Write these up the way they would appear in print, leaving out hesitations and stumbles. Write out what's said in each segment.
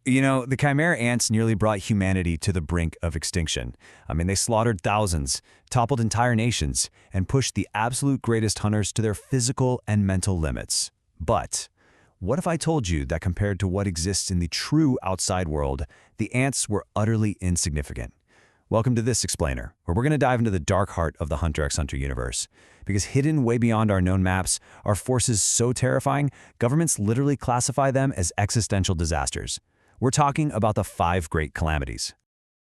The Chimera ants nearly brought humanity to the brink of extinction. They slaughtered thousands, toppled entire nations, and pushed the absolute greatest hunters to their physical and mental limits. But what if I told you that compared to what exists in the true outside world, the ants were utterly insignificant? Welcome to this explainer, where we're going to dive into the dark heart of the Hunter x Hunter universe. Because hidden way beyond our known maps are forces so terrifying, governments literally classify them as existential disasters. We're talking about the 5 great calamities.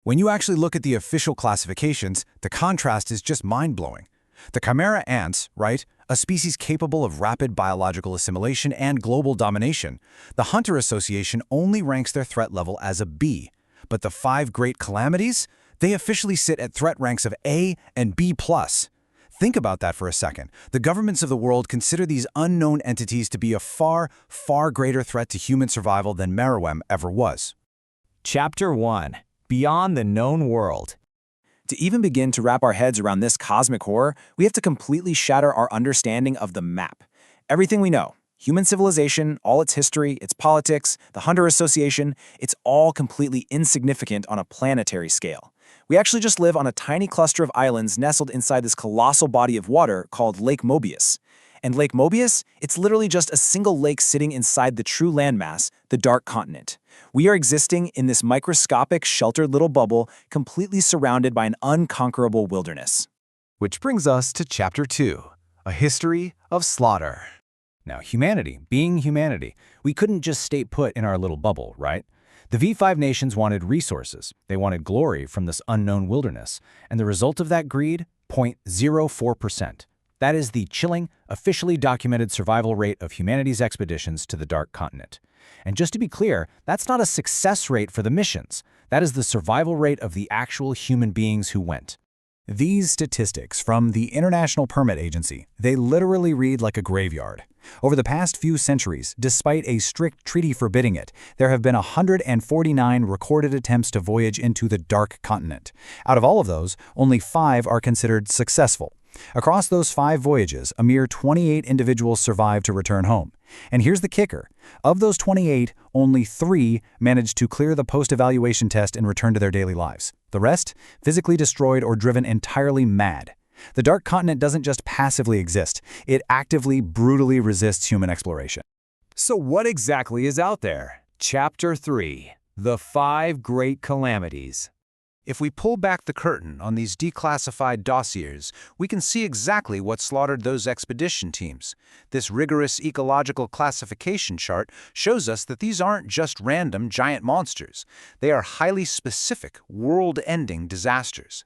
When you actually look at the official classifications, the contrast is just mind-blowing. The Chimera ants, right? A species capable of rapid biological assimilation and global domination. The Hunter Association only ranks their threat level as a B. But the 5 great calamities? They officially sit at threat ranks of A and B+. Think about that for a second. The governments of the world consider these unknown entities to be a far, far greater threat to human survival than Meruem ever was. Chapter 1. Beyond the Known World. To even begin to wrap our heads around this cosmic horror, we have to completely shatter our understanding of the map. Everything we know, human civilization, all its history, its politics, the Hunter Association, it's all completely insignificant on a planetary scale. We actually just live on a tiny cluster of islands nestled inside this colossal body of water called Lake Mobius. And Lake Mobius, it's literally just a single lake sitting inside the true landmass, the Dark Continent. We are existing in this microscopic, sheltered little bubble, completely surrounded by an unconquerable wilderness. Which brings us to Chapter 2, A History of Slaughter. Now, humanity, being humanity, we couldn't just stay put in our little bubble, right? The V5 nations wanted resources. They wanted glory from this unknown wilderness. And the result of that greed? 0.04%. That is the chilling, officially documented survival rate of humanity's expeditions to the Dark Continent. And just to be clear, that's not a success rate for the missions. That is the survival rate of the actual human beings who went. These statistics from the International Permit Agency, they literally read like a graveyard. Over the past few centuries, despite a strict treaty forbidding it, there have been 149 recorded attempts to voyage into the Dark Continent. Out of all of those, only 5 are considered successful. Across those 5 voyages, a mere 28 individuals survived to return home. And here's the kicker. Of those 28, only 3 managed to clear the post-evaluation test and return to their daily lives. The rest, physically destroyed or driven entirely mad. The Dark Continent doesn't just passively exist. It actively, brutally resists human exploration. So what exactly is out there? Chapter 3. The 5 Great Calamities. If we pull back the curtain on these declassified dossiers, we can see exactly what slaughtered those expedition teams. This rigorous ecological classification chart shows us that these aren't just random giant monsters. They are highly specific, world-ending disasters.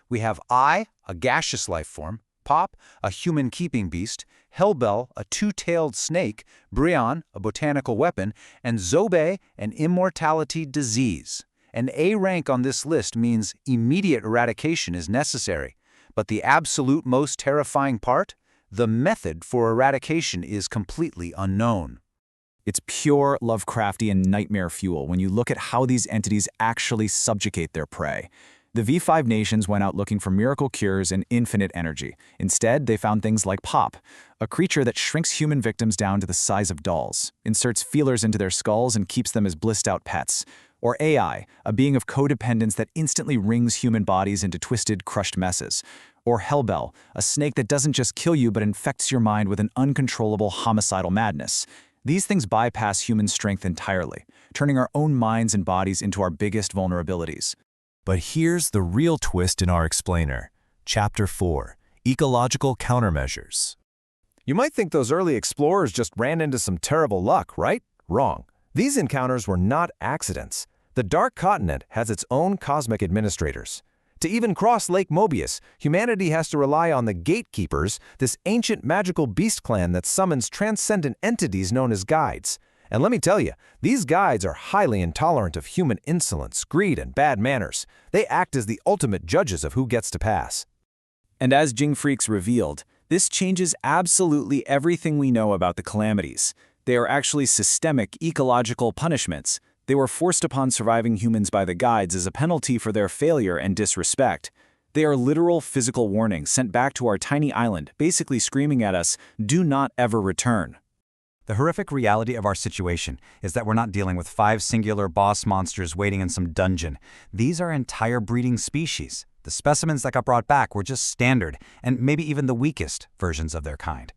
We have I, a gaseous life form, Pop, a human-keeping beast, Hellbell, a 2-tailed snake, Bryon, a botanical weapon, and Zobe, an immortality disease. An A rank on this list means immediate eradication is necessary. But the absolute most terrifying part? The method for eradication is completely unknown. It's pure Lovecraftian nightmare fuel when you look at how these entities actually subjugate their prey. The V5 nations went out looking for miracle cures and infinite energy. Instead, they found things like Pop, a creature that shrinks human victims down to the size of dolls, inserts feelers into their skulls and keeps them as blissed-out pets. Or AI, a being of codependence that instantly wrings human bodies into twisted, crushed messes. Or Hellbell, a snake that doesn't just kill you but infects your mind with an uncontrollable homicidal madness. These things bypass human strength entirely, turning our own minds and bodies into our biggest vulnerabilities. But here's the real twist in our explainer. Chapter 4, Ecological Countermeasures. You might think those early explorers just ran into some terrible luck, right? Wrong. These encounters were not accidents. The Dark Continent has its own cosmic administrators. To even cross Lake Mobius, humanity has to rely on the Gatekeepers, this ancient magical beast clan that summons transcendent entities known as guides. And let me tell you, these guides are highly intolerant of human insolence, greed, and bad manners. They act as the ultimate judges of who gets to pass. And as Ging Freecss revealed, this changes absolutely everything we know about the calamities. They are actually systemic ecological punishments. They were forced upon surviving humans by the guides as a penalty for their failure and disrespect. They are literal physical warnings sent back to our tiny island, basically screaming at us, "Do not ever return." The horrific reality of our situation is that we're not dealing with 5 singular boss monsters waiting in some dungeon. These are entire breeding species. The specimens that got brought back were just standard, and maybe even the weakest, versions of their kind.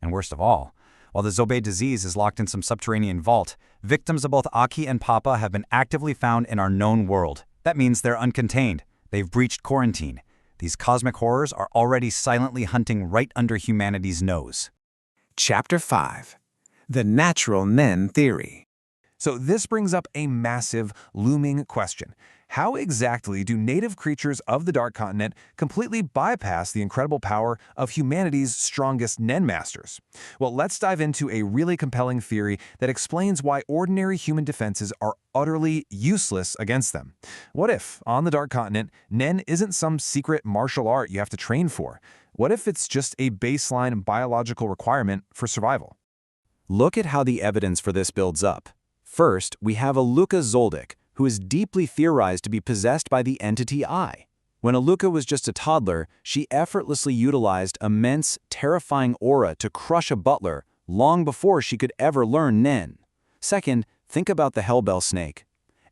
And worst of all, while the Zobei disease is locked in some subterranean vault, victims of both Aki and Papa have been actively found in our known world. That means they're uncontained. They've breached quarantine. These cosmic horrors are already silently hunting right under humanity's nose. Chapter 5. The Natural Nen Theory. So this brings up a massive, looming question. How exactly do native creatures of the Dark Continent completely bypass the incredible power of humanity's strongest Nen masters? Well, let's dive into a really compelling theory that explains why ordinary human defenses are utterly useless against them. What if, on the Dark Continent, Nen isn't some secret martial art you have to train for? What if it's just a baseline biological requirement for survival? Look at how the evidence for this builds up. First, we have Aluka Zoldyck, who is deeply theorized to be possessed by the entity I. When Aluka was just a toddler, she effortlessly utilized immense, terrifying aura to crush a butler long before she could ever learn Nen. Second, think about the Hellbell snake.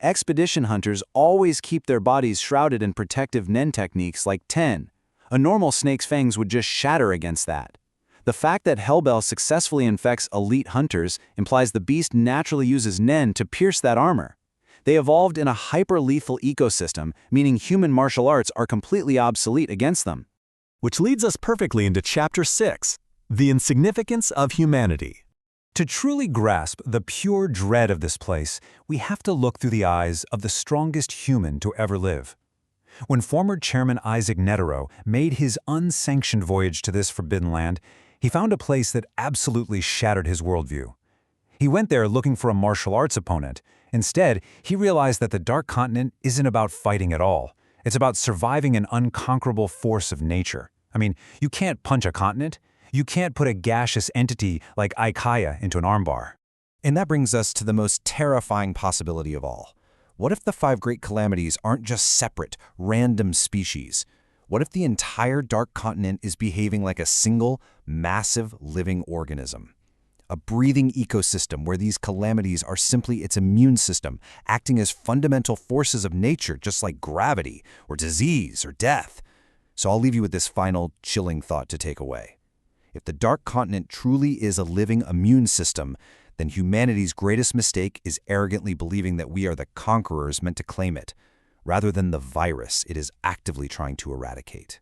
Expedition hunters always keep their bodies shrouded in protective Nen techniques like Ten. A normal snake's fangs would just shatter against that. The fact that Hellbell successfully infects elite hunters implies the beast naturally uses Nen to pierce that armor. They evolved in a hyper-lethal ecosystem, meaning human martial arts are completely obsolete against them. Which leads us perfectly into Chapter 6, The Insignificance of Humanity. To truly grasp the pure dread of this place, we have to look through the eyes of the strongest human to ever live. When former Chairman Isaac Netero made his unsanctioned voyage to this forbidden land, he found a place that absolutely shattered his worldview. He went there looking for a martial arts opponent. Instead, he realized that the Dark Continent isn't about fighting at all. It's about surviving an unconquerable force of nature. I mean, you can't punch a continent. You can't put a gaseous entity like Aikaya into an armbar. And that brings us to the most terrifying possibility of all. What if the 5 great calamities aren't just separate, random species? What if the entire Dark Continent is behaving like a single, massive living organism? A breathing ecosystem where these calamities are simply its immune system, acting as fundamental forces of nature just like gravity, or disease, or death. So I'll leave you with this final, chilling thought to take away. If the Dark Continent truly is a living immune system, then humanity's greatest mistake is arrogantly believing that we are the conquerors meant to claim it, rather than the virus it is actively trying to eradicate.